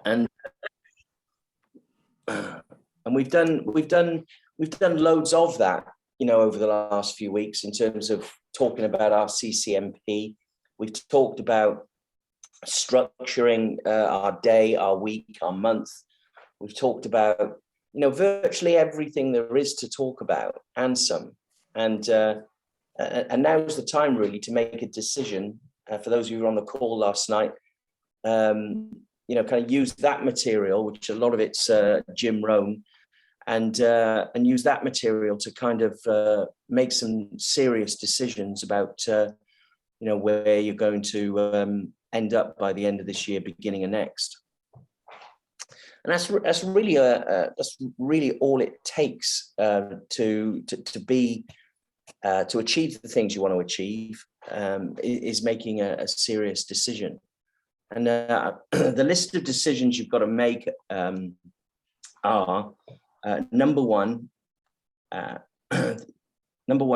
And and we've done loads of that, over the last few weeks in terms of talking about our CCMP. We've talked about structuring our day, our week, our month. We've talked about, virtually everything there is to talk about and some. And now's the time really to make a decision. For those of you who were on the call last night, kind of use that material, which a lot of it's Jim Rohn, and use that material to kind of make some serious decisions about, where you're going to end up by the end of this year, beginning of next. And that's really all it takes to achieve the things you want to achieve, is making a serious decision. And the list of decisions you've got to make are number one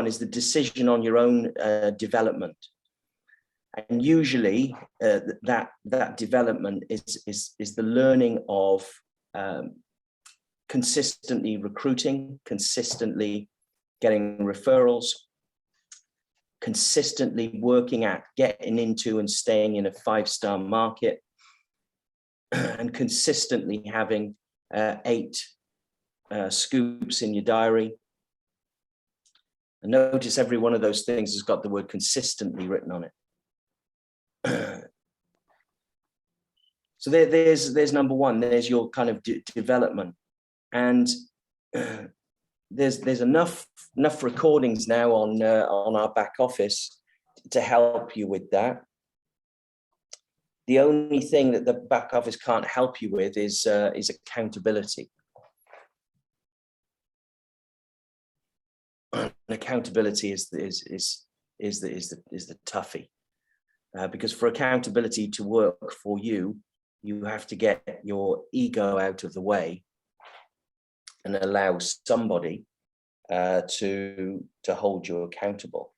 is the decision on your own development. And usually that development is the learning of consistently recruiting, consistently getting referrals, consistently working at getting into and staying in a 5-star market, and consistently having 8 scoops in your diary. And notice every one of those things has got the word consistently written on it. So there's number one. There's your kind of development, and there's enough recordings now on our back office to help you with that. The only thing that the back office can't help you with is accountability. And accountability is the toughie, because for accountability to work for you, you have to get your ego out of the way and allow somebody to hold you accountable.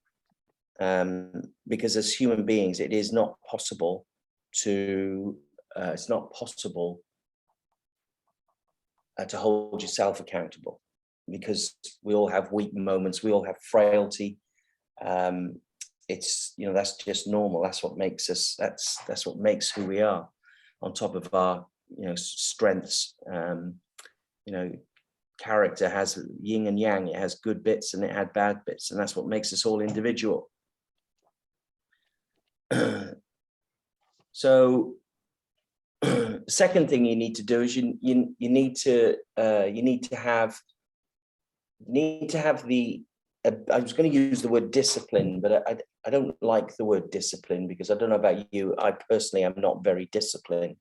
Because as human beings, it is not possible to hold yourself accountable, because we all have weak moments, we all have frailty. It's, that's just normal. That's what makes us, that's what makes who we are, on top of our, strengths. Character has yin and yang. It has good bits and it had bad bits, and that's what makes us all individual. So second thing you need to do is you need to have the, I was going to use the word discipline, but I don't like the word discipline, because I don't know about you, I personally am not very disciplined.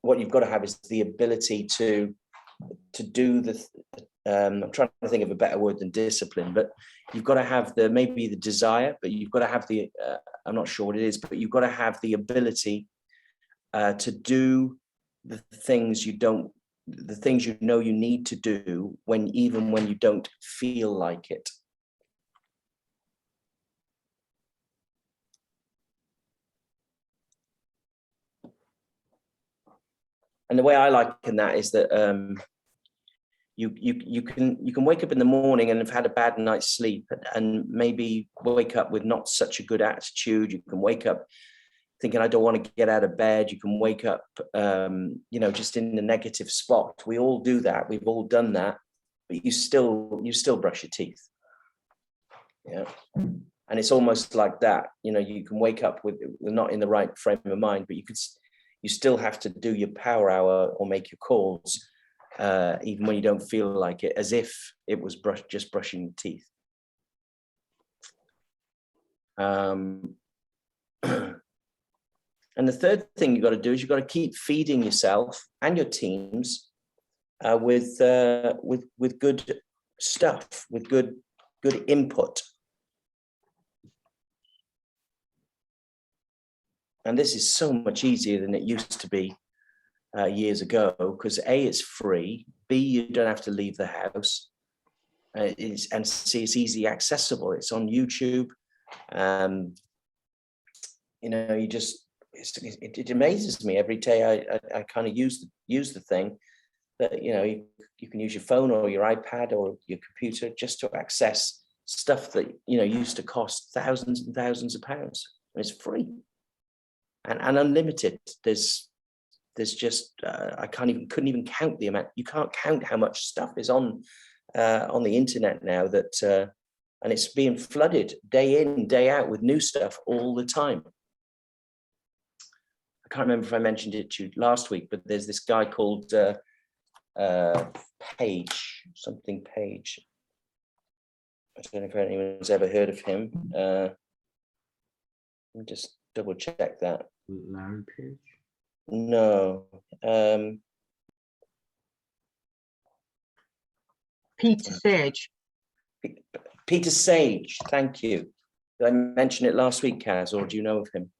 What you've got to have is the ability to do the, I'm trying to think of a better word than discipline, but you've got to have maybe the desire, but you've got to have the, I'm not sure what it is, but you've got to have the ability to do the things you know you need to do even when you don't feel like it. And the way I liken that is that you can wake up in the morning and have had a bad night's sleep, and maybe wake up with not such a good attitude. You can wake up thinking, I don't want to get out of bed. You can wake up, just in the negative spot. We all do that. We've all done that, but you still brush your teeth. Yeah. And it's almost like that. You can wake up with not in the right frame of mind, but you still have to do your power hour or make your calls, even when you don't feel like it, as if it was just brushing your teeth. And the third thing you've got to do is you've got to keep feeding yourself and your teams with good stuff, with good input. And this is so much easier than it used to be years ago, because A, it's free, B, you don't have to leave the house, and C, it's easily accessible. It's on YouTube. you just, it amazes me every day. I kind of use the thing that, you can use your phone or your iPad or your computer just to access stuff that, used to cost thousands and thousands of pounds. And it's free and unlimited. There's just, I couldn't even count the amount. You can't count how much stuff is on the internet now that, and it's being flooded day in, day out with new stuff all the time. I can't remember if I mentioned it to you last week, but there's this guy called Page. I don't know if anyone's ever heard of him. Let me just double check that. Larry Page? No. Peter Sage. Peter Sage, thank you. Did I mention it last week, Kaz, or do you know of him?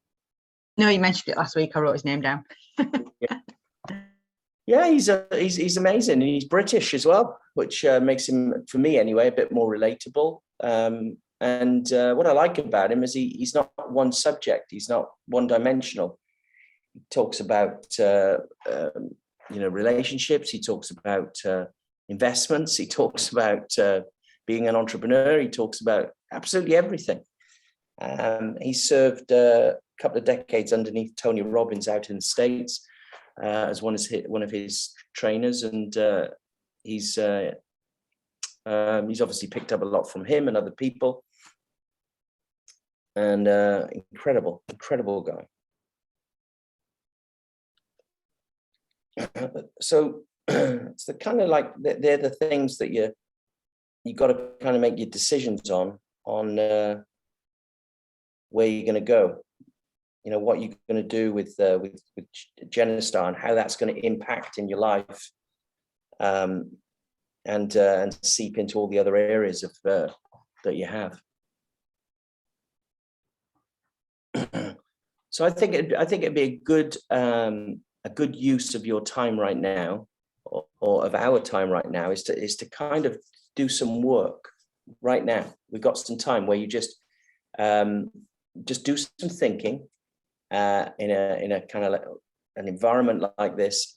No, you mentioned it last week. I wrote his name down. Yeah, he's amazing, and he's British as well, which makes him, for me anyway, a bit more relatable. And what I like about him is he's not one subject. He's not one-dimensional. He talks about relationships. He talks about investments. He talks about being an entrepreneur. He talks about absolutely everything. He served a couple of decades underneath Tony Robbins out in the States as one of his trainers, and he's obviously picked up a lot from him and other people. And incredible guy. So it's the kind of like they're the things that you got to kind of make your decisions on where you're going to go, what you're going to do with Genistar and how that's going to impact in your life, and seep into all the other areas of that you have. So I think it'd be a good use of your time right now, or of our time right now, is to kind of do some work right now. We've got some time where you just do some thinking in a kind of like an environment like this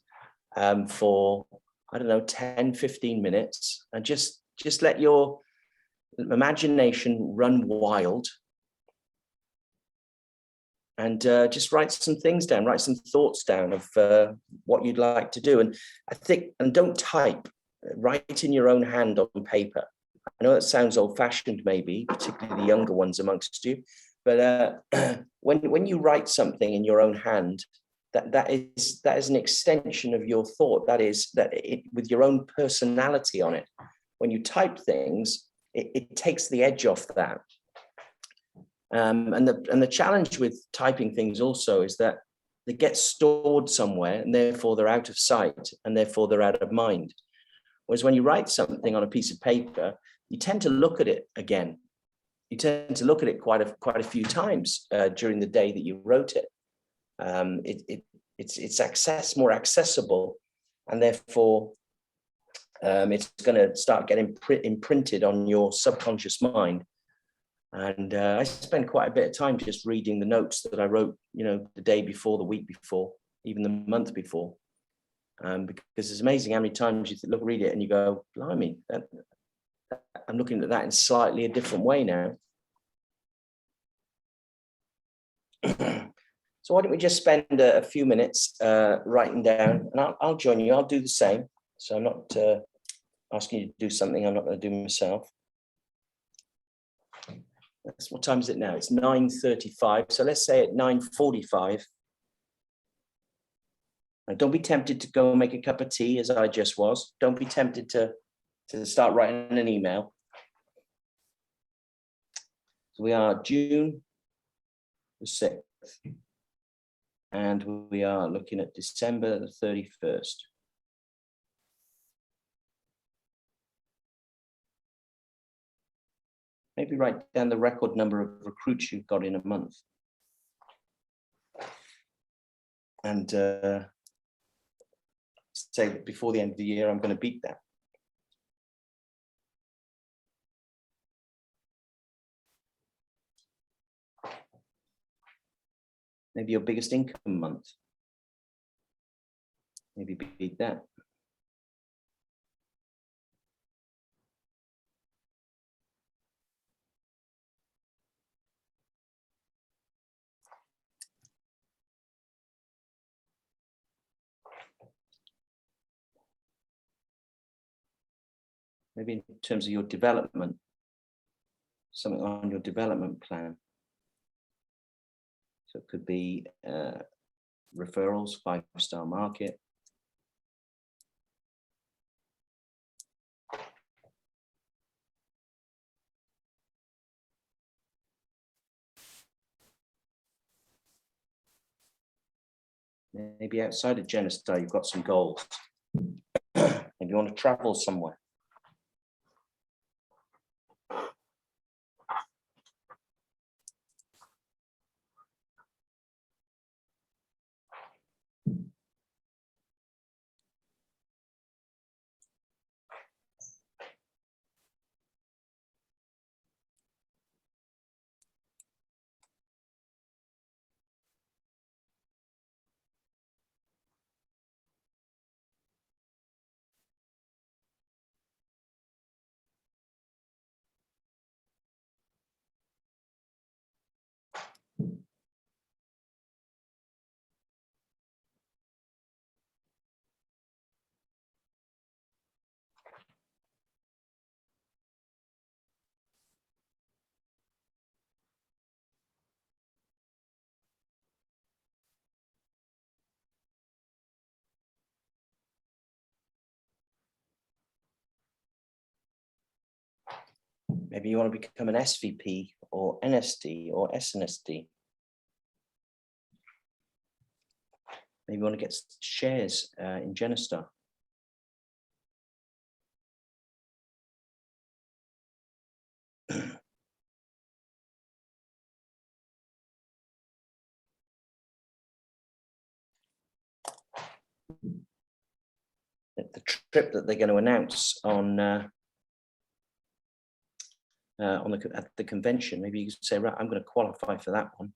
for, I don't know, 10-15 minutes, and just let your imagination run wild, and just write some things down, write some thoughts down of what you'd like to do. And I think, and don't type, write in your own hand on paper. I know that sounds old-fashioned, maybe, particularly the younger ones amongst you, but when you write something in your own hand, that is an extension of your thought. That is with your own personality on it. When you type things, it takes the edge off that. And the challenge with typing things also is that they get stored somewhere, and therefore they're out of sight, and therefore they're out of mind. Whereas when you write something on a piece of paper, you tend to look at it again. You tend to look at it quite a few times during the day that you wrote it. It's more accessible, and therefore it's going to start getting imprinted on your subconscious mind. And I spend quite a bit of time just reading the notes that I wrote, the day before, the week before, even the month before, because it's amazing how many times you read it and you go, blimey, I'm looking at that in slightly a different way now. So why don't we just spend a few minutes writing down, and I'll join you. I'll do the same. So I'm not asking you to do something I'm not going to do myself. What time is it now? It's 9:35. So let's say at 9:45. And don't be tempted to go and make a cup of tea, as I just was. Don't be tempted to start writing an email. So we are June the 6th. And we are looking at December the 31st. Maybe write down the record number of recruits you've got in a month. And say that before the end of the year, I'm going to beat that. Maybe your biggest income month. Maybe beat that. Maybe in terms of your development, something on your development plan. So it could be referrals, 5-star market. Maybe outside of Genestar, you've got some goals. Maybe you want to travel somewhere. Maybe you want to become an SVP or NSD or SNSD. Maybe you want to get shares in Genestar. The trip that they're going to announce on at the convention, maybe you could say, right, I'm going to qualify for that one.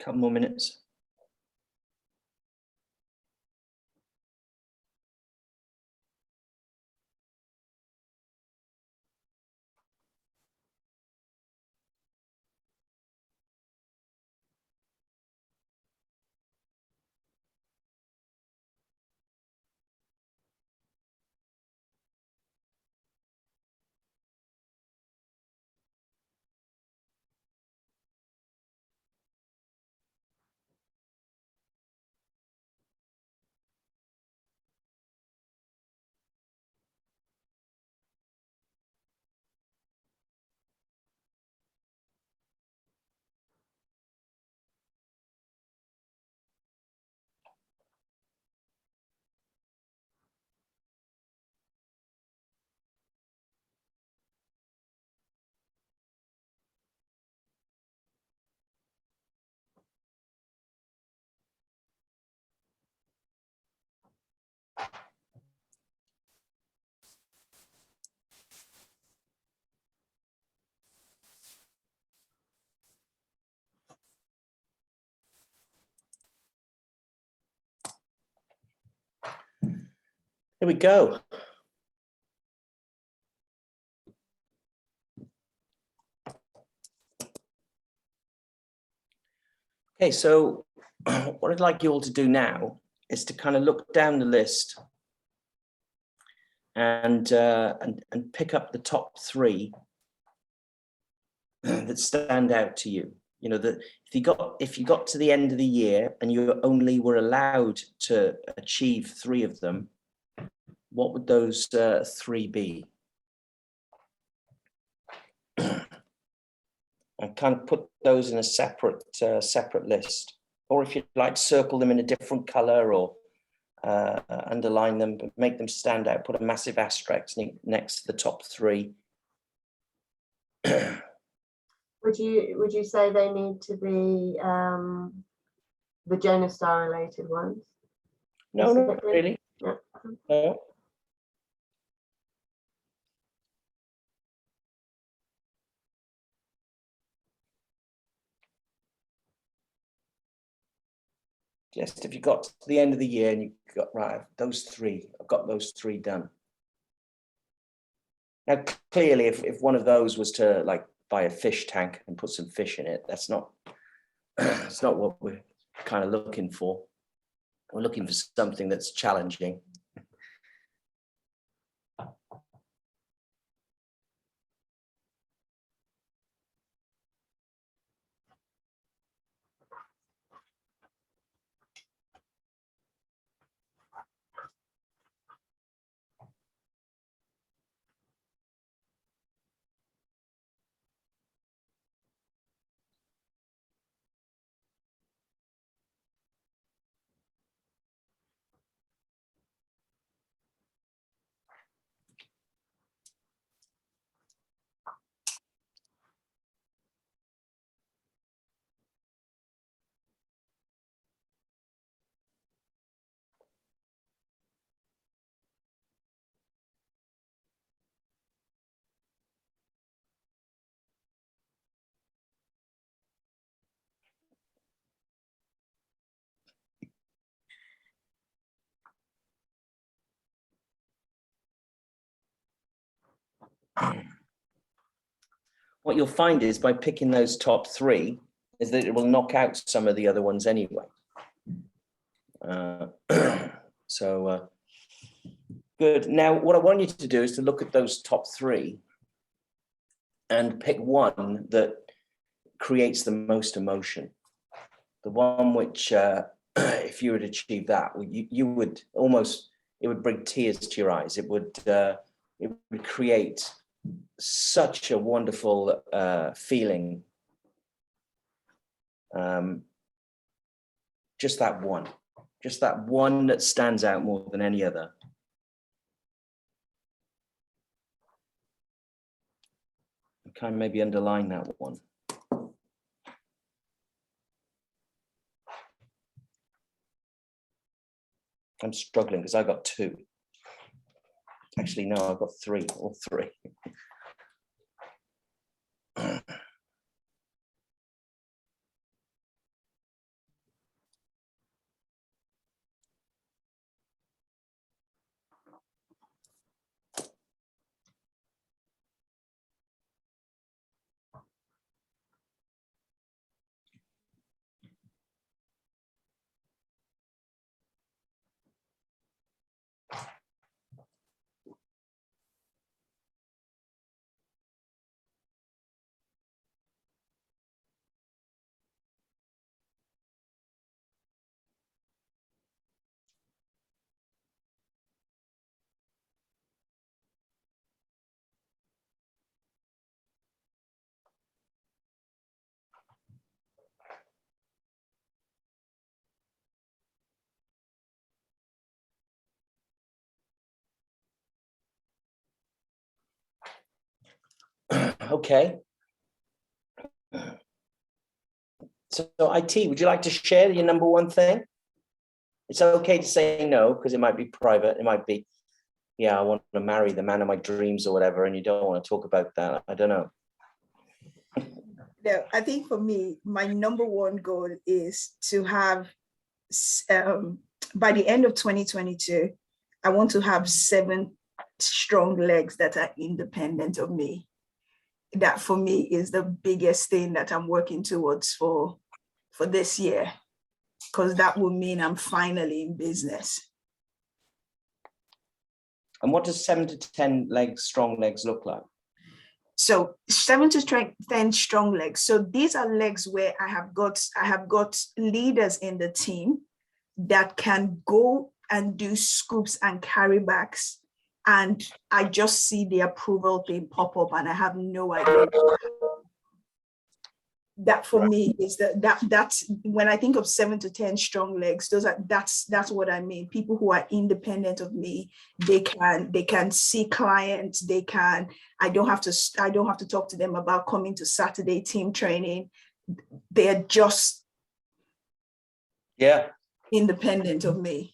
Couple more minutes. Here we go. Okay, so what I'd like you all to do now is to kind of look down the list and pick up the top three that stand out to you. You know, that if you got to the end of the year and you only were allowed to achieve three of them, what would those three be? And kind of put those in a separate list, or if you'd like, circle them in a different color or underline them, but make them stand out. Put a massive asterisk next to the top three. Would you say they need to be the Jonah Star related ones? No, not really. Yeah. No. Just if you got to the end of the year and you got right, those three, I've got those three done. Now, clearly, if one of those was to like buy a fish tank and put some fish in it, that's not it's not what we're kind of looking for. We're looking for something that's challenging. What you'll find is by picking those top three is that it will knock out some of the other ones anyway. Good. Now, what I want you to do is to look at those top three and pick one that creates the most emotion. The one which, if you would achieve that, you would almost, it would bring tears to your eyes. It would create such a wonderful feeling. Just that one that stands out more than any other. Kind of maybe underline that one. I'm struggling because I got two. Actually, no, I've got three, all three. Okay. So IT, would you like to share your number one thing? It's okay to say no, because it might be private. It might be, yeah, I want to marry the man of my dreams or whatever, and you don't want to talk about that. I don't know. No, I think for me, my number one goal is to have, by the end of 2022, I want to have 7 strong legs that are independent of me. That for me is the biggest thing that I'm working towards for this year, because that will mean I'm finally in business. And what does 7 to 10 legs, strong legs look like? So 7 to 10 strong legs. So these are legs where I have got leaders in the team that can go and do scoops and carrybacks, and I just see the approval thing pop up and I have no idea. That for me is that's when I think of 7 to 10 strong legs, that's what I mean. People who are independent of me, they can see clients, I don't have to talk to them about coming to Saturday team training. They're just independent of me.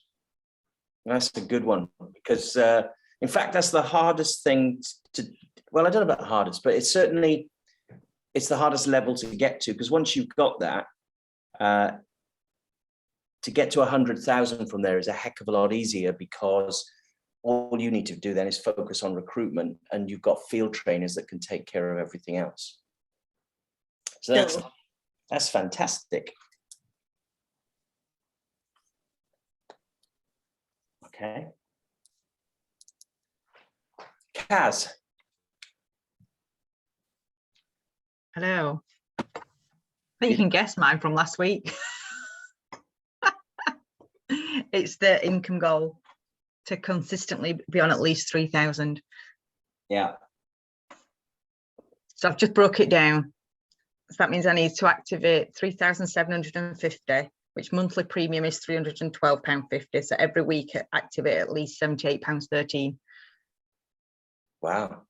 That's a good one, because in fact, that's the hardest thing to, well, I don't know about the hardest, but it's the hardest level to get to, because once you've got that, to get to 100,000 from there is a heck of a lot easier, because all you need to do then is focus on recruitment, and you've got field trainers that can take care of everything else. So that's fantastic. Okay. Kaz. Hello. I think you can guess mine from last week. It's the income goal to consistently be on at least 3,000. Yeah. So I've just broke it down. So that means I need to activate 3,750, which monthly premium is £312.50. So every week I activate at least £78.13. Wow.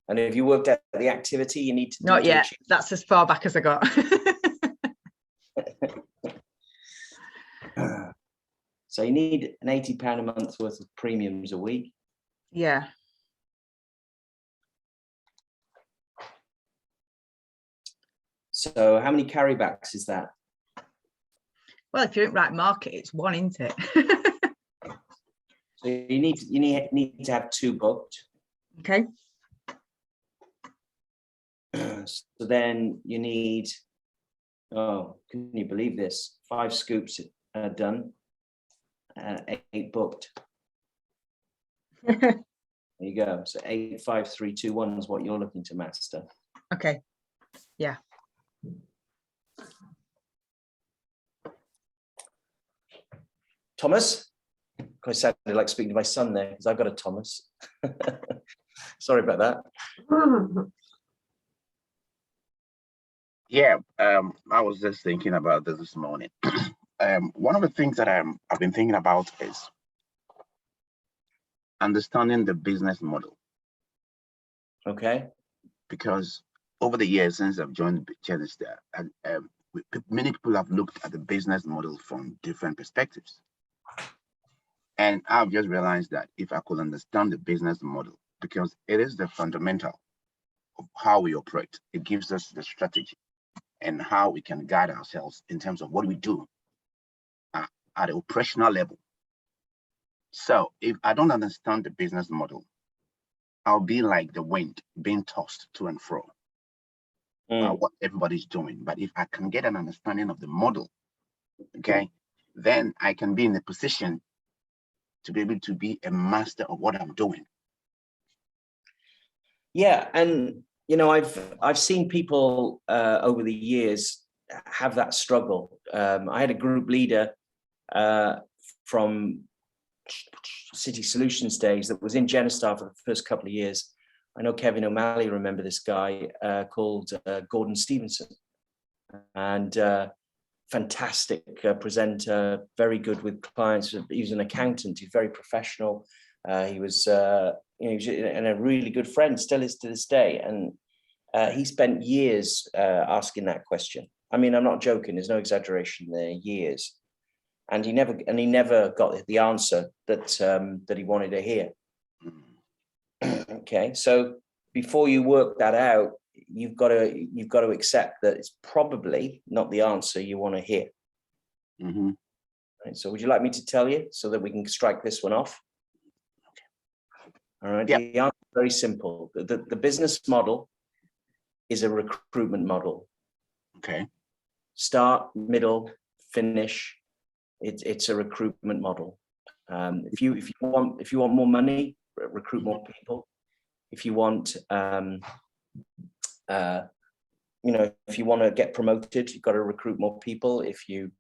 And have you worked out the activity you need to do? Not yet. That's as far back as I got. So you need an £80 a month worth of premiums a week. Yeah. So how many carrybacks is that? Well, if you're in right market, it's 1, isn't it? So you need to have 2 booked. Okay. So then you need, oh, can you believe this? 5 scoops done, 8 booked. There you go. So 8, 5, 3, 2, 1 is what you're looking to master. Okay. Yeah. Thomas? I sounded like speaking to my son there, because I've got a Thomas. Sorry about that. Yeah, I was just thinking about this morning. One of the things that I've been thinking about is understanding the business model. Okay. Because over the years since I've joined Flynnstars, many people have looked at the business model from different perspectives. And I've just realized that if I could understand the business model, because it is the fundamental of how we operate, it gives us the strategy and how we can guide ourselves in terms of what we do at the operational level. So if I don't understand the business model, I'll be like the wind being tossed to and fro by what everybody's doing. But if I can get an understanding of the model, okay, then I can be in a position to be able to be a master of what I'm doing. Yeah, and you know, I've seen people over the years have that struggle. I had a group leader from City Solutions days that was in Genistar for the first couple of years. I know Kevin O'Malley remember this guy called Gordon Stevenson, and fantastic presenter, very good with clients. He was an accountant. He's very professional. He was, you know, he was and a really good friend, still is to this day. And He spent years asking that question. I mean, I'm not joking. There's no exaggeration there. Years, and he never got the answer that that he wanted to hear. Okay, so before you work that out, you've got to accept that it's probably not the answer you want to hear. Mm-hmm. Right, so would you like me to tell you so that we can strike this one off? All right. Yep. The answer is very simple. The business model is a recruitment model. Okay. Start, middle, finish. It's a recruitment model. If you want more money, recruit more people. If you want if you want to get promoted, you've got to recruit more people. If you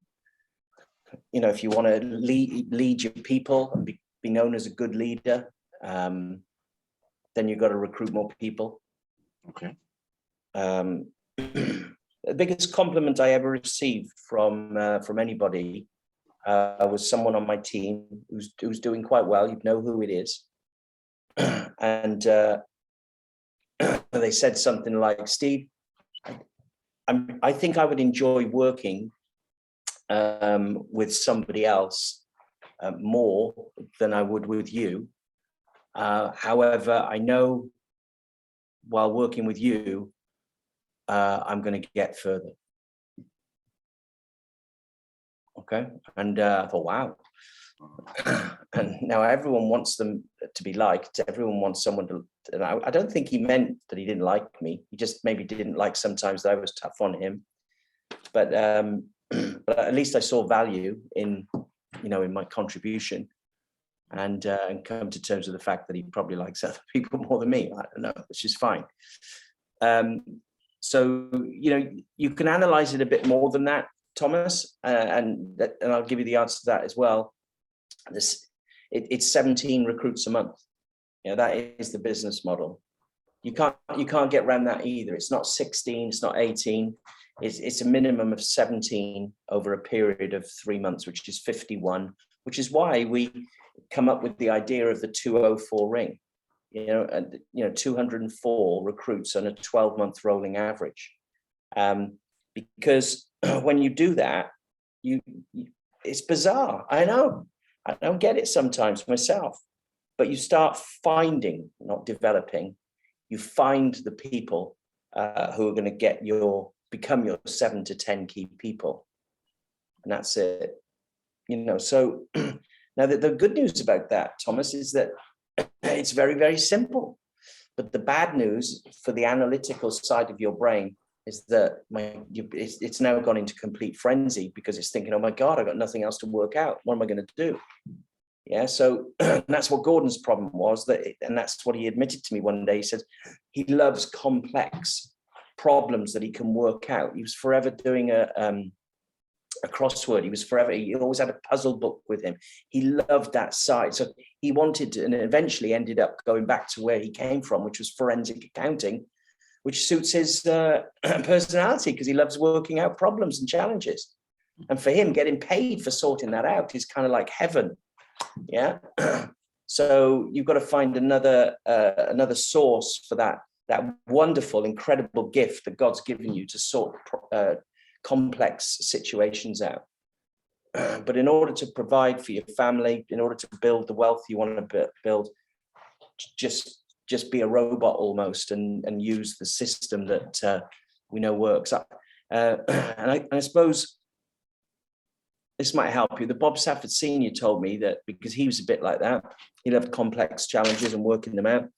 want to lead your people and be known as a good leader, then you've got to recruit more people. Okay. The biggest compliment I ever received from anybody was someone on my team who's doing quite well. You know who it is, and they said something like, "Steve, I think I would enjoy working with somebody else more than I would with you. However, I know while working with you, I'm going to get further." Okay, and I thought, wow. And now everyone wants them to be liked. Everyone wants someone to. And I don't think he meant that he didn't like me. He just maybe didn't like sometimes that I was tough on him. But but at least I saw value in my contribution, and come to terms with the fact that he probably likes other people more than me. I don't know, which is fine. So you can analyze it a bit more than that, Thomas, and I'll give you the answer to that as well. It's 17 recruits a month. That is the business model. You can't get around that either. It's not 16, it's not 18. It's a minimum of 17 over a period of 3 months, which is 51, which is why we come up with the idea of the 204 ring. 204 recruits on a 12-month rolling average. Because when you do that, it's bizarre. I know. I don't get it sometimes myself, but you start finding, not developing, you find the people who are going to become your 7 to 10 key people. And that's it. So now the good news about that, Thomas, is that it's very, very simple. But the bad news for the analytical side of your brain is that it's now gone into complete frenzy because it's thinking, oh my God, I've got nothing else to work out. What am I going to do? Yeah, so that's what Gordon's problem was, and that's what he admitted to me one day. He said he loves complex problems that he can work out. He was forever doing a crossword. He always had a puzzle book with him. He loved that side. So he wanted, and eventually ended up going back to where he came from, which was forensic accounting, which suits his personality because he loves working out problems and challenges. And for him, getting paid for sorting that out is kind of like heaven. Yeah. So you've got to find another source for that wonderful, incredible gift that God's given you to sort complex situations out. But in order to provide for your family, in order to build the wealth you want to build, just be a robot almost and use the system that we know works. And I suppose this might help you. The Bob Safford Senior told me that because he was a bit like that, he loved complex challenges and working them out.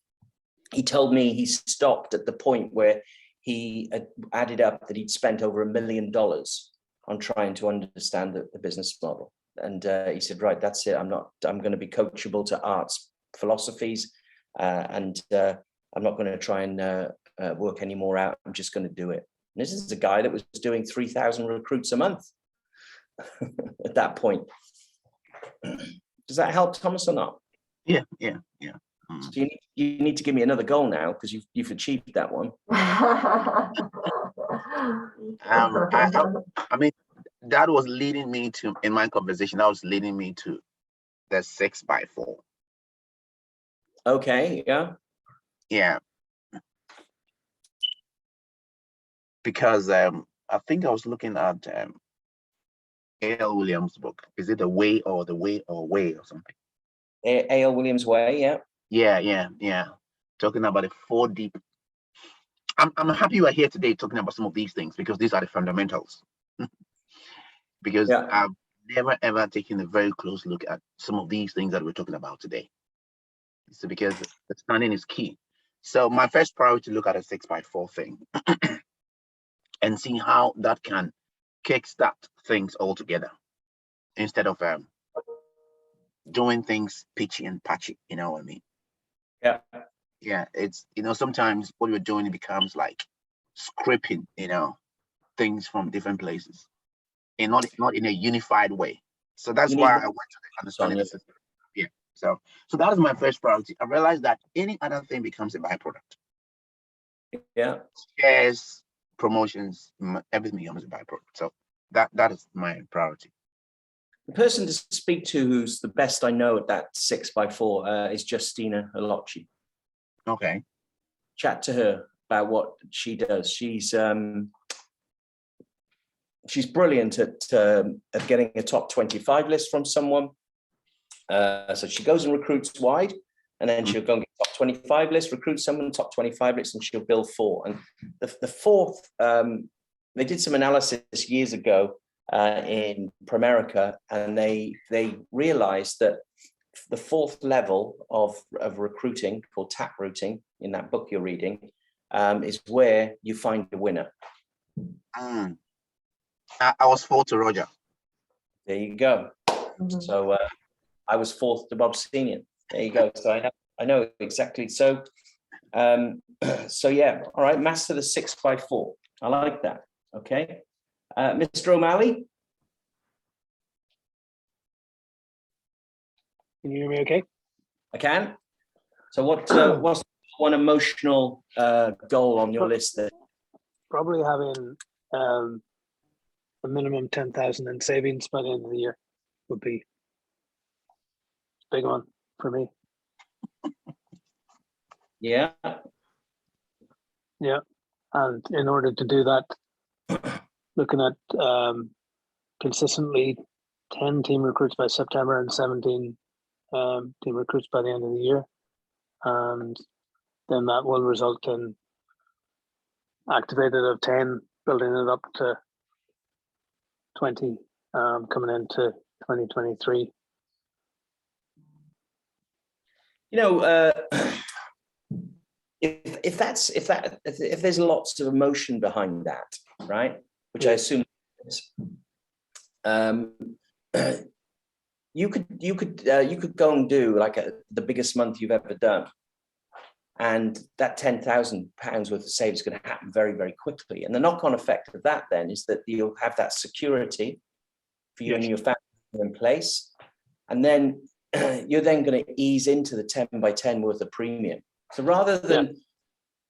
He told me he stopped at the point where he had added up that he'd spent over $1 million on trying to understand the business model. And he said, right, that's it. I'm going to be coachable to arts philosophies. And I'm not going to try and work any more out. I'm just going to do it. And this is a guy that was doing 3,000 recruits a month at that point. Does that help, Thomas, or not? Yeah. So you need to give me another goal now because you've achieved that one. I mean, that was leading me to, in my conversation, that was leading me to the 6x4. Okay, yeah. Yeah. because I think I was looking at A.L. Williams' book. Is it The Way or the Way or Way or something? A.L. Williams Way, yeah. Yeah. Talking about the 4 deep. I'm happy you are here today talking about some of these things because these are the fundamentals. Because Yeah. I've never ever taken a very close look at some of these things that we're talking about today. So because understanding is key. So my first priority, look at a 6x4 thing and see how that can kickstart things all together instead of doing things pitchy and patchy. You know what I mean? Yeah. Yeah, it's, sometimes what you're doing, it becomes like scraping, things from different places and not in a unified way. So that's You why need I went to the understanding yeah. the system. Yeah. So that is my first priority. I realized that any other thing becomes a byproduct. Yeah. Shares, promotions, everything becomes a byproduct. So that is my priority. The person to speak to who's the best I know at that 6x4 is Justina Alocci. Okay. Chat to her about what she does. She's brilliant at getting a top 25 list from someone. So she goes and recruits wide, and then she'll go and get top 25 list, recruit someone, top 25 list, and she'll build 4. And the fourth, they did some analysis years ago in Primerica, and they realized that the 4th level of recruiting, called tap routing, in that book you're reading, is where you find the winner. I was 4 to Roger. There you go. Mhm. So I was 4th to Bob Senior. There you go. So I know exactly. So so yeah. All right. Master the 6x4. I like that. Okay. Mr. O'Malley. Can you hear me okay? I can. So what's one emotional goal on your list there? Probably having a minimum 10,000 in savings by the end of the year would be a big one for me. Yeah. Yeah. And in order to do that, looking at consistently 10 team recruits by September and 17 team recruits by the end of the year. And then that will result in activated of 10, building it up to 20 coming into 2023. If there's lots of emotion behind that, right? Which I assume is, you could go and do like the biggest month you've ever done, and that £10,000 worth of save is going to happen very, very quickly. And the knock-on effect of that then is that you'll have that security for you and your family in place, and then you're then going to ease into the 10 by 10 worth of premium. So rather than,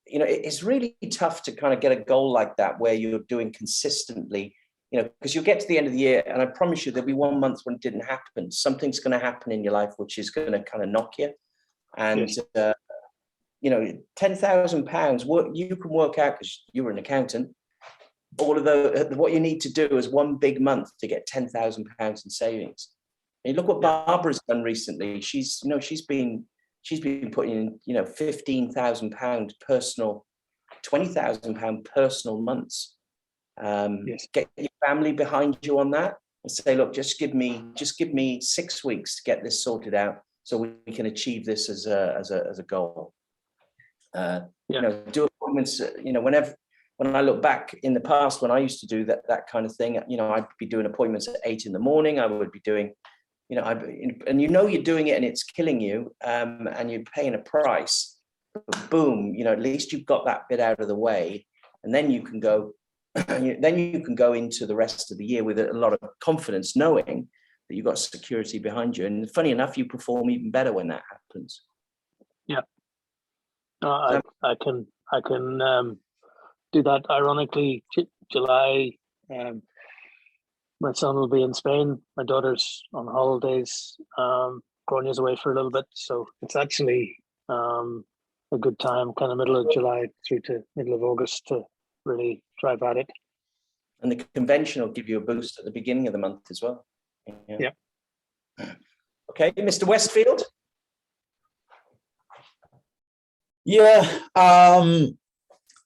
it's really tough to kind of get a goal like that where you're doing consistently, because you'll get to the end of the year, and I promise you there'll be one month when it didn't happen. Something's going to happen in your life which is going to kind of knock you. And, £10,000, you can work out, because you're an accountant, all of what you need to do is one big month to get £10,000 in savings. And you look what Barbara's done recently. She's been putting in, £15,000 personal, £20,000 personal months. Get your family behind you on that and say, look, just give me 6 weeks to get this sorted out so we can achieve this as a goal. Do appointments, when I look back in the past, when I used to do that kind of thing, I'd be doing appointments at 8 a.m. I would be doing, and you're doing it and it's killing you, and you're paying a price, but boom, at least you've got that bit out of the way, and then you can go, into the rest of the year with a lot of confidence, knowing that you've got security behind you. And funny enough, you perform even better when that happens. Yeah. I can do that. Ironically, July, my son will be in Spain. My daughter's on holidays. Gronia's away for a little bit, so it's actually a good time, kind of middle of July through to middle of August, to really drive at it. And the convention will give you a boost at the beginning of the month as well. Yeah. Okay, Mr. Westfield. Yeah, I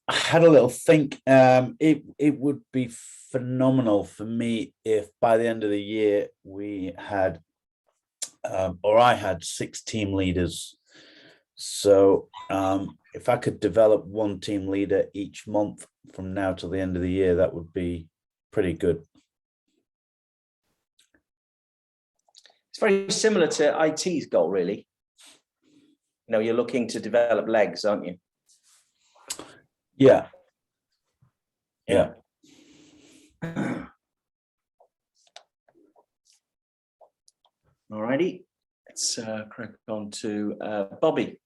had a little think. It would be phenomenal for me if by the end of the year we had, or I had 6 team leaders. So if I could develop 1 team leader each month from now till the end of the year, that would be pretty good. It's very similar to IT's goal, really. You know, you're looking to develop legs, aren't you? Yeah. Yeah. All righty. Let's crack on to Bobby.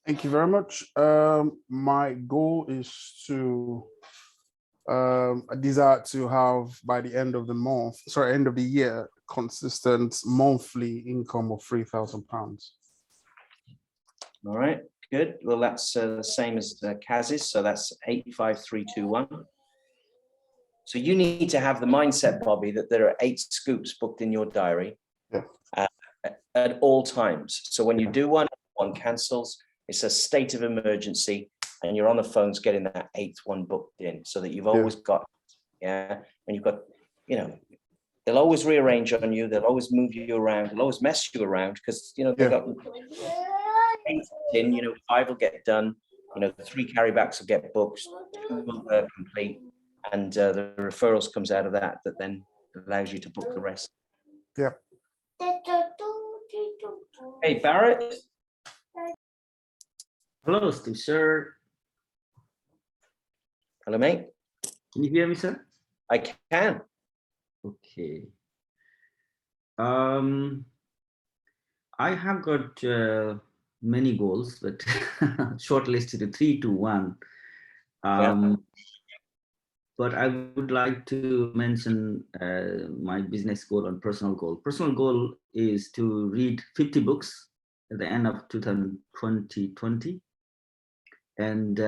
Thank you very much. My goal is to I desire to have by the end of the month, sorry, end of the year, consistent monthly income of £3,000. All right, good. Well, that's the same as Kaz's, so that's 85321. So you need to have the mindset, Bobby, that there are 8 scoops booked in your diary at all times. So when you do one cancels, it's a state of emergency, and you're on the phones getting that 8th one booked in, so that you've always got, and you've got, you know, they'll always rearrange on you. They'll always move you around. They'll always mess you around because, you know, they've got 8 in, you know, 5 will get done, you know, 3 carrybacks will get booked, 2 will complete, and the referrals comes out of that then allows you to book the rest. Yeah. Hey, Barrett. Hello, Steve, sir. Hello, mate. Can you hear me, sir? I can. Okay. I have got many goals, but shortlisted to 3 to 1. But I would like to mention my business goal and personal goal. Personal goal is to read 50 books at the end of 2020. And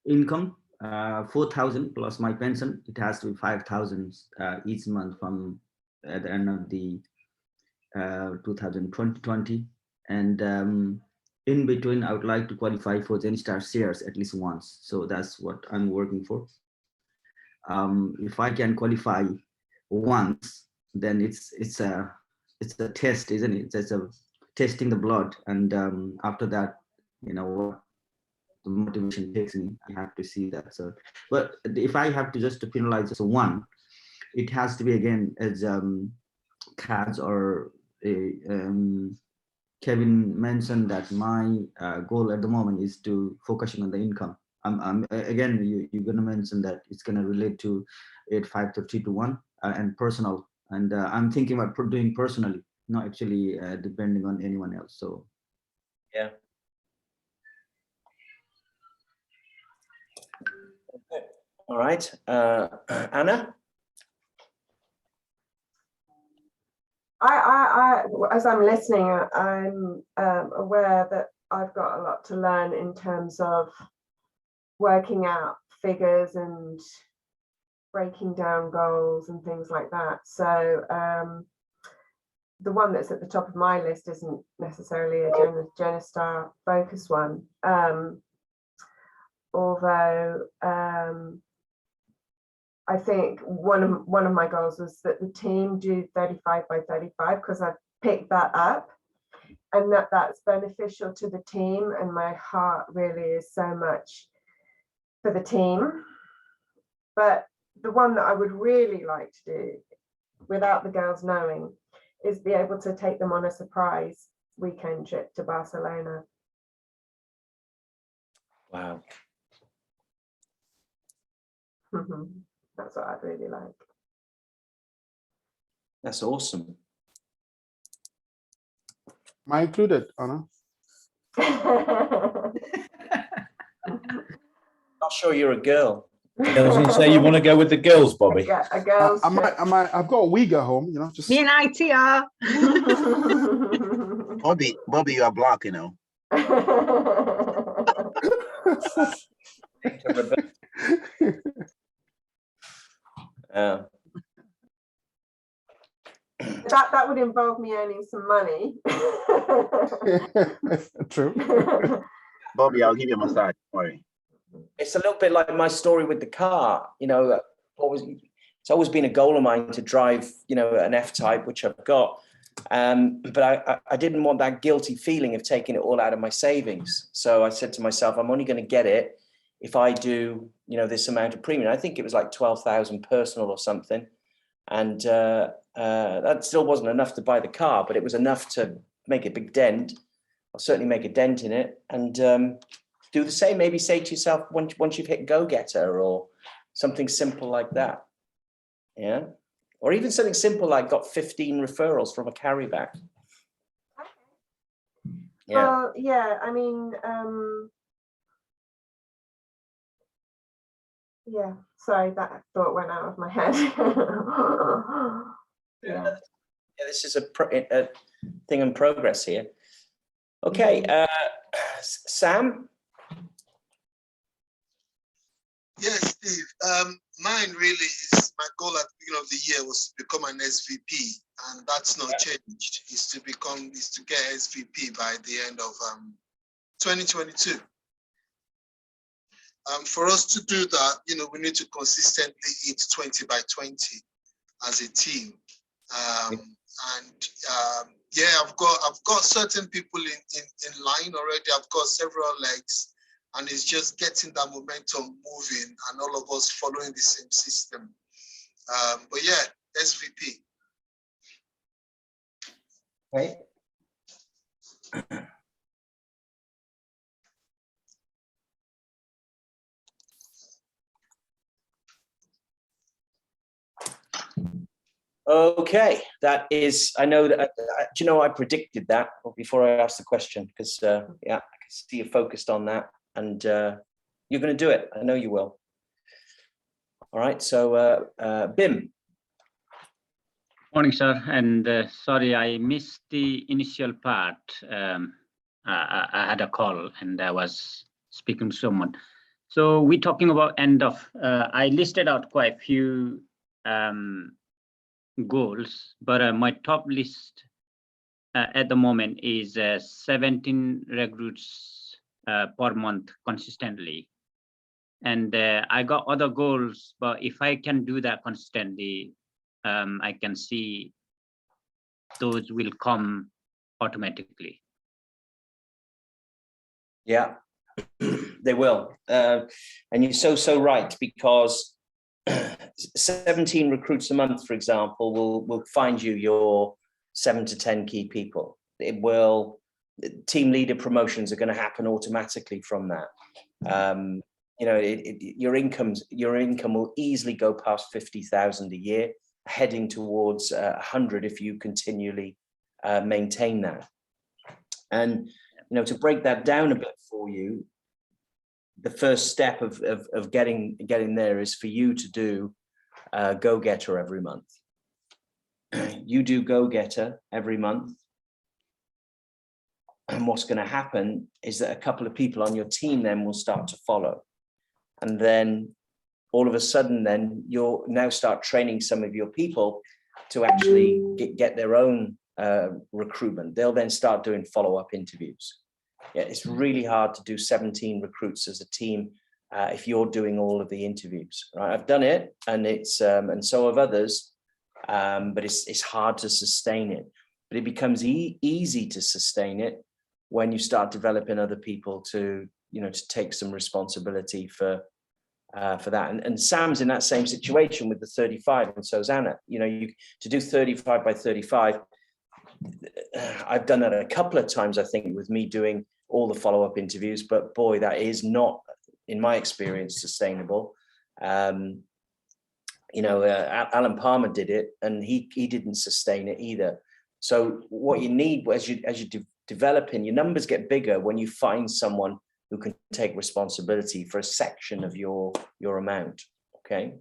income, 4,000 plus my pension. It has to be 5,000 each month from at the end of the 2020. And in between, I would like to qualify for Flynnstars shares at least once. So that's what I'm working for. If I can qualify once, then it's a test, isn't it? It's a testing the blood, and after that, you know what the motivation takes me. I have to see that. So, but if I have to just to penalize just 1, it has to be again as Kaz or Kevin mentioned that my goal at the moment is to focusing on the income. Again, you're going to mention that it's going to relate to 8, 5 to 3 to 1 and personal. And I'm thinking about doing personally, not actually depending on anyone else. So, yeah. All right, Anna. I as I'm listening, I'm aware that I've got a lot to learn in terms of working out figures and breaking down goals and things like that. So the one that's at the top of my list isn't necessarily a Genostar focus one, although I think one of my goals was that the team do 35 by 35 because I've picked that up, and that's beneficial to the team, and my heart really is so much for the team. But the one that I would really like to do without the girls knowing is be able to take them on a surprise weekend trip to Barcelona. Wow. That's what I'd really like. That's awesome. Am I included, Anna? Not sure you're a girl. I was going to say, you want to go with the girls, Bobby? Yeah, a girl's trip. I've got a wig at home, you know. Just Me and IT are. Bobby, you are blocked, you know. That would involve me earning some money. True. Bobby, I'll give you a massage. Don't worry. It's a little bit like my story with the car. You know, it's always been a goal of mine to drive, you know, an F-Type, which I've got. But I didn't want that guilty feeling of taking it all out of my savings. So I said to myself, I'm only going to get it if I do, you know, this amount of premium. I think it was like 12,000 personal or something. And that still wasn't enough to buy the car, but it was enough to make a big dent. I'll certainly make a dent in it, and do the same. Maybe say to yourself, once you've hit go-getter or something simple like that. Yeah. Or even something simple like got 15 referrals from a carryback. Yeah. Well, yeah, I mean, yeah, sorry, that thought went out of my head. Yeah. This is a thing in progress here. Okay, Sam? Yes, Steve. Mine really is, my goal at the beginning of the year was to become an SVP, and that's not changed. Is to get SVP by the end of 2022. For us to do that, you know, we need to consistently hit 20 by 20 as a team. Yeah, I've got certain people in line already. I've got several legs, and it's just getting that momentum moving and all of us following the same system. But yeah, SVP. Okay. Okay, that is, I know that, do you know, I predicted that before I asked the question, because yeah, I can see you focused on that, and you're going to do it. I know you will. All right, so Bim. Morning, sir, and sorry, I missed the initial part. I had a call and I was speaking to someone. So we're talking about end of, I listed out quite a few goals, but my top list at the moment is 17 recruits per month consistently. And I got other goals, but if I can do that consistently, I can see those will come automatically. Yeah, they will. And you're so right, because 17 recruits a month, for example, will find you your 7 to 10 key people. It will, team leader promotions are going to happen automatically from that. You know, your income will easily go past 50,000 a year, heading towards 100 if you continually maintain that. And you know, to break that down a bit for you, the first step of getting there is for you to do go-getter every month. You do go-getter every month, and what's going to happen is that a couple of people on your team then will start to follow, and then all of a sudden then you'll now start training some of your people to actually get their own recruitment. They'll then start doing follow-up interviews. Yeah, it's really hard to do 17 recruits as a team if you're doing all of the interviews. Right? I've done it, and it's and so have others, but it's hard to sustain it. But it becomes easy to sustain it when you start developing other people to, you know, to take some responsibility for that. And Sam's in that same situation with the 35, and so is Anna. You know, to do 35 by 35. I've done that a couple of times, I think, with me doing all the follow-up interviews, but boy, that is not, in my experience, sustainable. You know, Alan Palmer did it, and he didn't sustain it either. So what you need as you developing, your numbers get bigger when you find someone who can take responsibility for a section of your amount. Okay,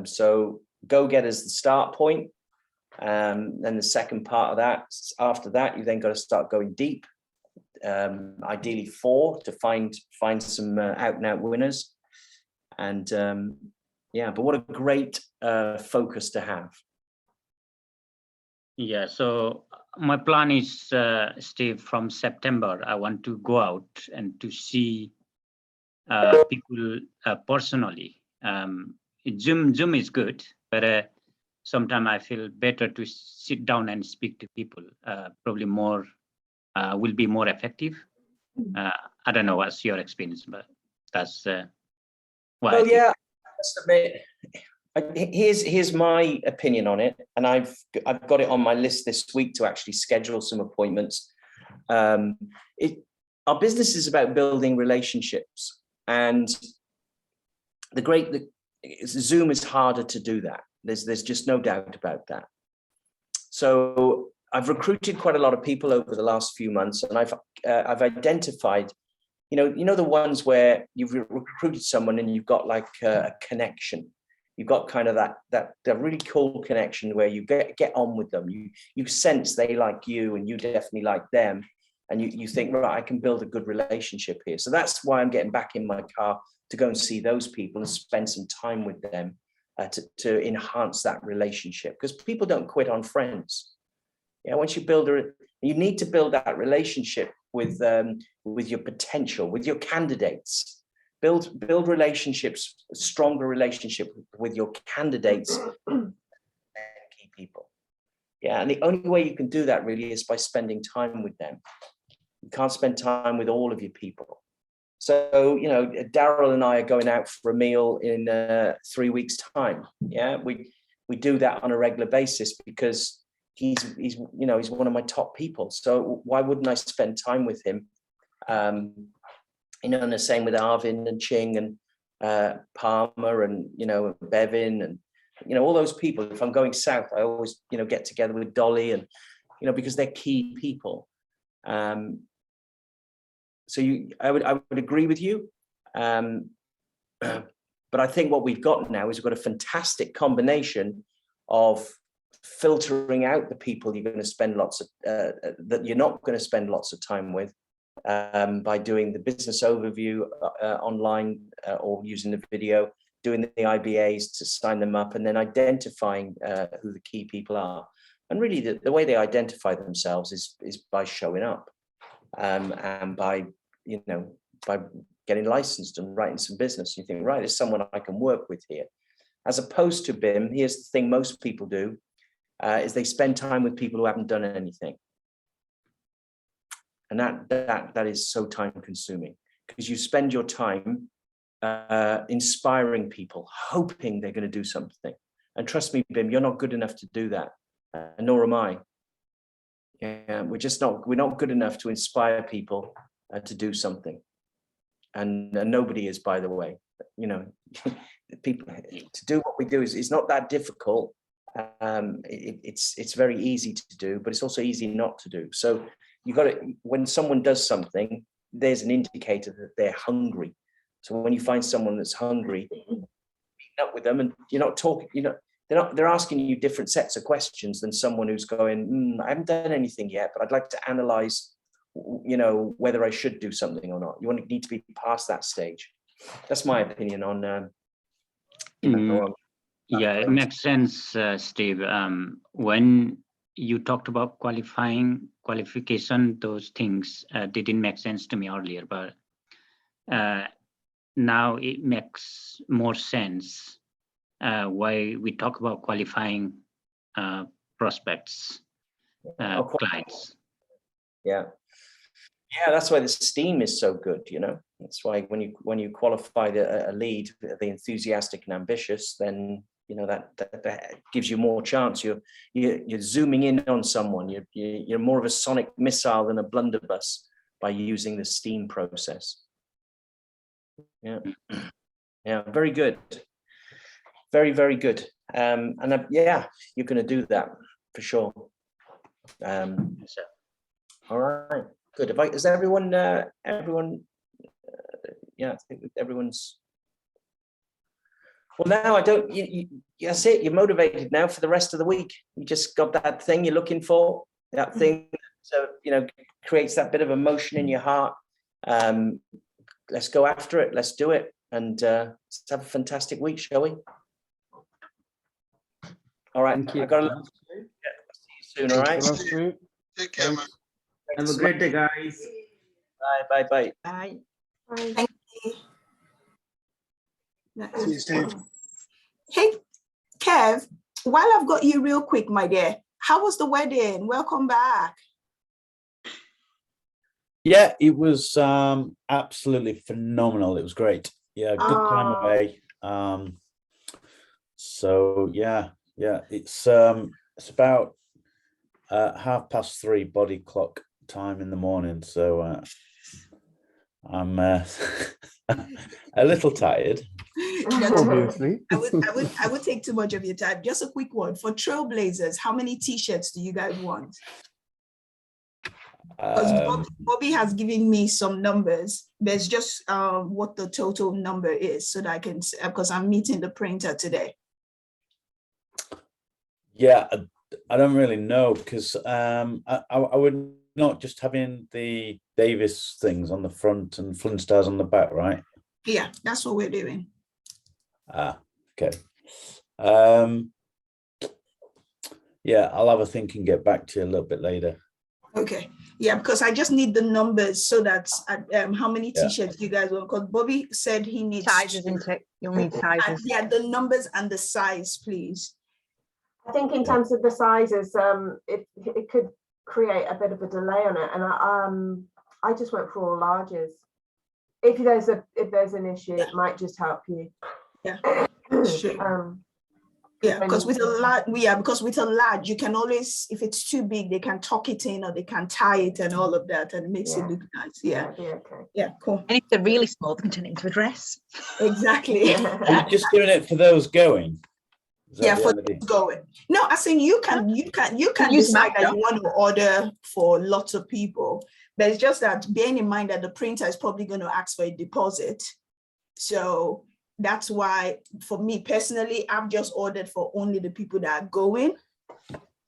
so go-getter is the start point. Then the second part of that, after that, you then got to start going deep. ideally 4 to find some out and out winners. And yeah, but what a great focus to have. Yeah, so my plan is, Steve, from September, I want to go out and to see people personally. Zoom is good, but sometimes I feel better to sit down and speak to people. Probably more will be more effective. I don't know what's your experience, but that's what I Well, think. yeah, here's my opinion on it, and I've got it on my list this week to actually schedule some appointments. Our business is about building relationships, and Zoom is harder to do that. There's just no doubt about that. So I've recruited quite a lot of people over the last few months, and I've identified, you know, the ones where you've recruited someone and you've got like a connection. You've got kind of that really cool connection where you get on with them. You sense they like you and you definitely like them. And you think, right, I can build a good relationship here. So that's why I'm getting back in my car to go and see those people and spend some time with them to enhance that relationship. Because people don't quit on friends. Yeah, once you you need to build that relationship with your potential, with your candidates. Build relationships, stronger relationship with your candidates and key people. Yeah, and the only way you can do that really is by spending time with them. You can't spend time with all of your people. So, you know, Daryl and I are going out for a meal in 3 weeks' time. Yeah, we do that on a regular basis because he's one of my top people. So why wouldn't I spend time with him? You know, and the same with Arvin and Ching and Palmer and, you know, Bevin and, you know, all those people. If I'm going south, I always, you know, get together with Dolly and, you know, because they're key people. So I would agree with you. But I think what we've got now is we've got a fantastic combination of filtering out the people you're going to spend that you're not going to spend lots of time with. By doing the business overview online or using the video, doing the IBAs to sign them up, and then identifying who the key people are. And really the way they identify themselves is by showing up and by getting licensed and writing some business. You think, right, there's someone I can work with here. As opposed to BIM, here's the thing most people do, is they spend time with people who haven't done anything. And that is so time consuming, because you spend your time inspiring people, hoping they're going to do something. And trust me, BIM, you're not good enough to do that, nor am I. Yeah, we're not good enough to inspire people to do something. And nobody is, by the way. You know, people to do what we do is not that difficult. It's very easy to do, but it's also easy not to do. So you got to, when someone does something, there's an indicator that they're hungry. So when you find someone that's hungry, meet up with them, and you're not talking, you know, they're asking you different sets of questions than someone who's going, I haven't done anything yet, but I'd like to analyze, you know, whether I should do something or not. You need to be past that stage. That's my opinion on. Yeah, it makes sense, Steve. When you talked about qualification, those things didn't make sense to me earlier, but now it makes more sense why we talk about qualifying prospects, clients. Yeah, that's why the STEAM is so good. You know, that's why when you qualify a lead, the enthusiastic and ambitious, then you know that gives you more chance. You're zooming in on someone. You're more of a sonic missile than a blunderbuss by using the STEAM process. Yeah, very good, very, very good. And you're going to do that for sure. All right, good. Is everyone? Yeah, I think everyone's. Well, now I don't. That's it. You're motivated now for the rest of the week. You just got that thing you're looking for. That thing. So creates that bit of emotion in your heart, let's go after it. Let's do it. And let's have a fantastic week, shall we? All right. Thank you. I got to see you soon. All right. Take care, man. Have a great day, guys. Bye. Bye. Bye. Thank you. That See you, is- Steve. Hey, Kev, while I've got you real quick, my dear, how was the wedding? Welcome back. Yeah, it was absolutely phenomenal. It was great. Yeah, good time Ah. away. So yeah, it's about 3:30 body clock time in the morning. So I'm a little tired. Obviously. I would take too much of your time. Just a quick one for Trailblazers. How many t-shirts do you guys want? Because Bobby has given me some numbers. There's just what the total number is, so that I can, because I'm meeting the printer today. Yeah, I don't really know, because I would not just having the Davis things on the front and Flynnstars on the back, right? Yeah, that's what we're doing. Ah, okay. Yeah, I'll have a think and get back to you a little bit later. Okay. Yeah, because I just need the numbers so that how many Yeah. t-shirts you guys want? Because Bobby said he needs Sizes, isn't it? You'll need sizes. yeah, the numbers and the size, please. I think in terms of the sizes, it could create a bit of a delay on it, and I just went for all larges. If there's an issue, it might just help you. Yeah. Sure. Yeah, when because you- with a large, you can always, if it's too big, they can tuck it in or they can tie it and all of that, and it makes it look nice. Yeah. That'd be okay. Yeah, cool. And if they're really small, they can turn it into a dress. Exactly. Are you just doing it for those going? Is that Yeah, the for idea? going. No, I think you can use decide that Magda. you want to order for lots of people. But it's just that bearing in mind that the printer is probably going to ask for a deposit. So that's why, for me personally, I've just ordered for only the people that are going,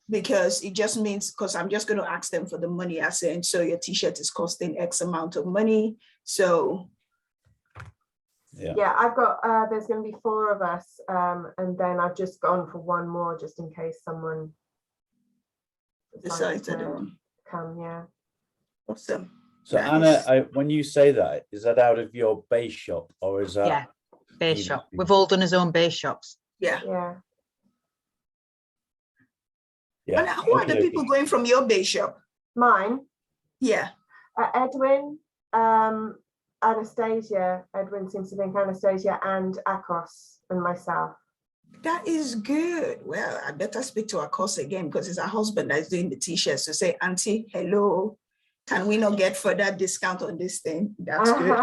because it just means, because I'm just going to ask them for the money. I say, and so your t-shirt is costing X amount of money. So Yeah, I've got, there's going to be 4 of us, and then I've just gone for one more just in case someone decides decides to to come. Yeah. awesome. So That Anna, is- when you say that, is that out of your base shop, or is that? Yeah, base even- shop. We've all done his own base shops. Yeah. Yeah. Yeah. And who are the okay. people going from your base shop? Mine, Yeah. Edwin, Anastasia. Edwin seems to think Anastasia and Akos and myself. That is good. Well, I better speak to Akos again, because it's her husband that's doing the t-shirts, to say, Auntie, hello, can we not get further discount on this thing? That's good.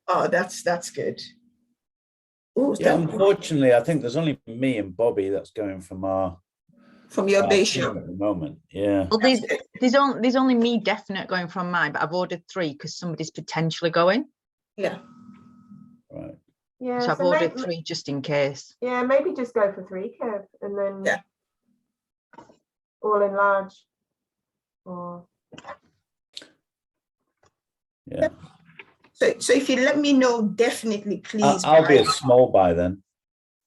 Oh, that's good. Oh, Yeah, unfortunately, I think there's only me and Bobby that's going from our from your base team shop. at the moment. Yeah. Well, there's only me definite going from mine, but I've ordered 3 because somebody's potentially going. Yeah. Right. Yeah. So I've so ordered 3 just in case. Yeah, maybe just go for 3, Kev, and then Yeah. all in large. Or Yeah. So if you let me know, definitely, please. I'll be by- a small by then.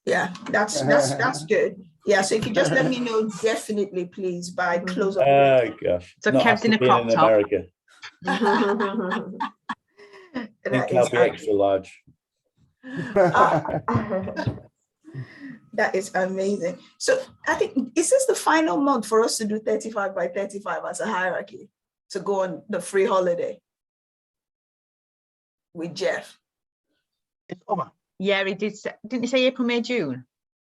Yeah, that's good. Yeah, so if you just let me know, definitely, please, by close of Oh gosh. So Not Kev's in after a being crop in top. America. I think I'll be extra large. That is amazing. So I think, is this the final month for us to do 35 by 35 as a hierarchy to go on the free holiday with Jeff? It's over. Yeah, he did. Didn't he say April, May, June?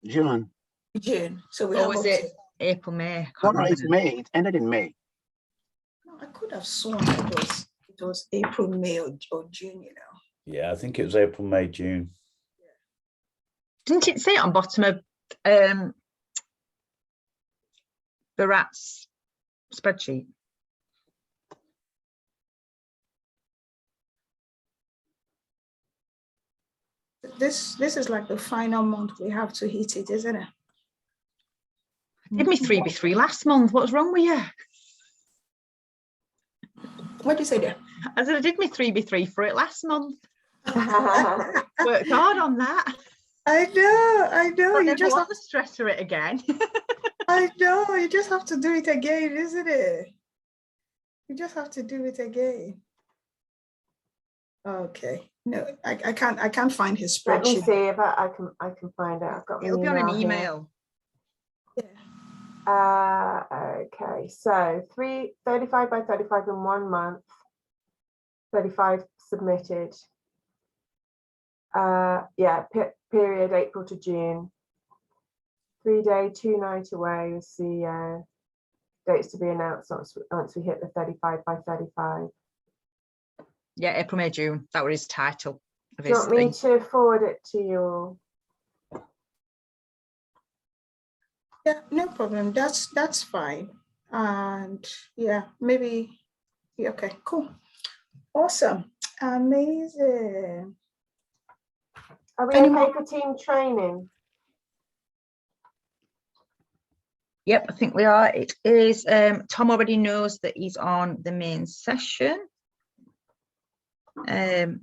June. June. So we Or have was up it to- April, May? I No, can't no, it's remember. May. It ended in May. No, I could have sworn it was April, May, or June, you know. Yeah, I think it was April, May, June. Didn't it say it on bottom of Barat's spreadsheet? This is like the final month we have to hit it, isn't it? Did me 3 by 3 last month. What's wrong with you? What did you say there? I said I did my 3B3 for it last month. Worked hard on that. I know. But You never just want have, to stress for it again. I know. You just have to do it again, isn't it? You just have to do it again. Okay. No, I can't find his Let me spreadsheet. see if I can find it. I've got my It'll be on an here. email. Okay, so 35 by 35 in 1 month, 35 submitted. Yeah, period April to June. 3 day, 2 night away with CEO. Dates to be announced once we hit the 35 by 35. Yeah, April, May, June. That was his title of Do you his want me thing. to forward it to you all? Yeah, no problem. That's fine. And yeah, maybe. Yeah, okay, cool. Awesome. Amazing. Are we Any okay more? for team training? Yep, I think we are. It is. Tom already knows that he's on the main session. Barat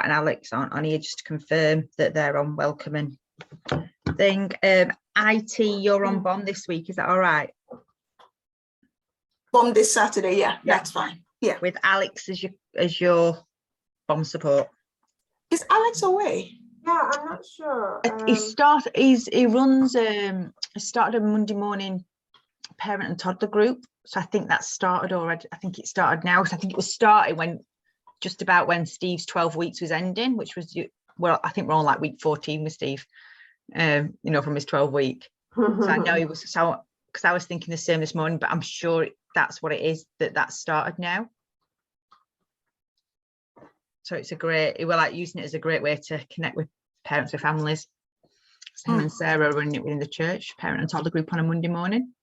and Alex aren't on here, just to confirm that they're on welcoming thing. IT, you're on Bond this week, is that all right? Bomb this Saturday, yeah, that's fine. Yeah. With Alex as your bomb support. Is Alex away? Yeah, I'm not sure. He runs he started a Monday morning parent and toddler group. So I think that started already. I think it started now, because I think it was starting when just about when Steve's 12 weeks was ending, which was, well, I think we're on like week 14 with Steve, you know, from his 12 week. So I know he was, so because I was thinking the same this morning, but I'm sure that's what it is, that started now. So it's we're like using it as a great way to connect with parents with families. So him and Sarah are running it within the church, parent and toddler group on a Monday morning.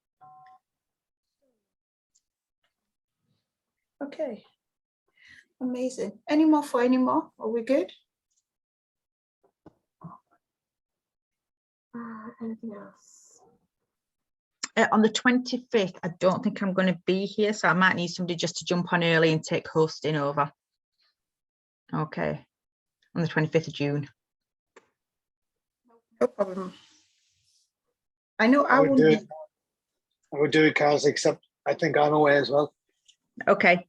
Okay. Amazing. Any more? Are we good? Anything else? On the 25th, I don't think I'm going to be here, so I might need somebody just to jump on early and take hosting over. Okay, on the 25th of June. No problem. I know I would do it, Carlos, except I think I'm away as well. Okay.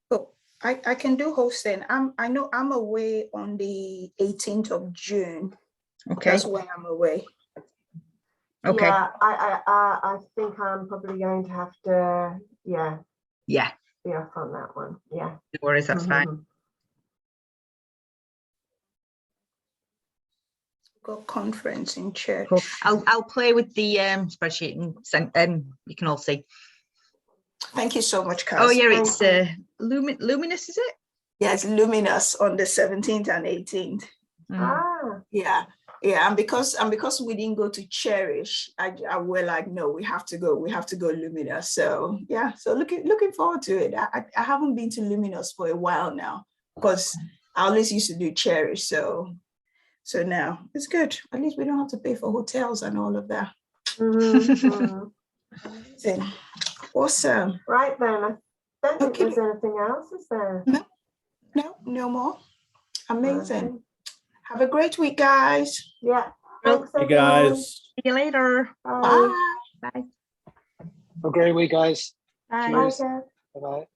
Cool. I can do hosting. I know I'm away on the 18th of June. Okay. That's when I'm away. Okay. Yeah, I think I'm probably going to have to, be off on that one. Yeah. No worries, that's fine. Got conference in church. Cool. I'll play with the spreadsheet and send, you can all see. Thank you so much, Kaz. Oh yeah, it's Luminous, is it? Yeah, it's Luminous on the 17th and 18th. Yeah, and because we didn't go to Cherish, I were like, no, we have to go Luminous. So yeah, so looking forward to it. I haven't been to Luminous for a while now, because I always used to do Cherish. So now it's good. At least we don't have to pay for hotels and all of that. Awesome. Right then, I don't think there's anything else, is there? No more. Amazing. Okay. Have a great week, guys. Yeah. Thanks, hey guys. See you later. Bye. Bye. Have a great week, guys. Bye. Cheers. Bye. Bye-bye.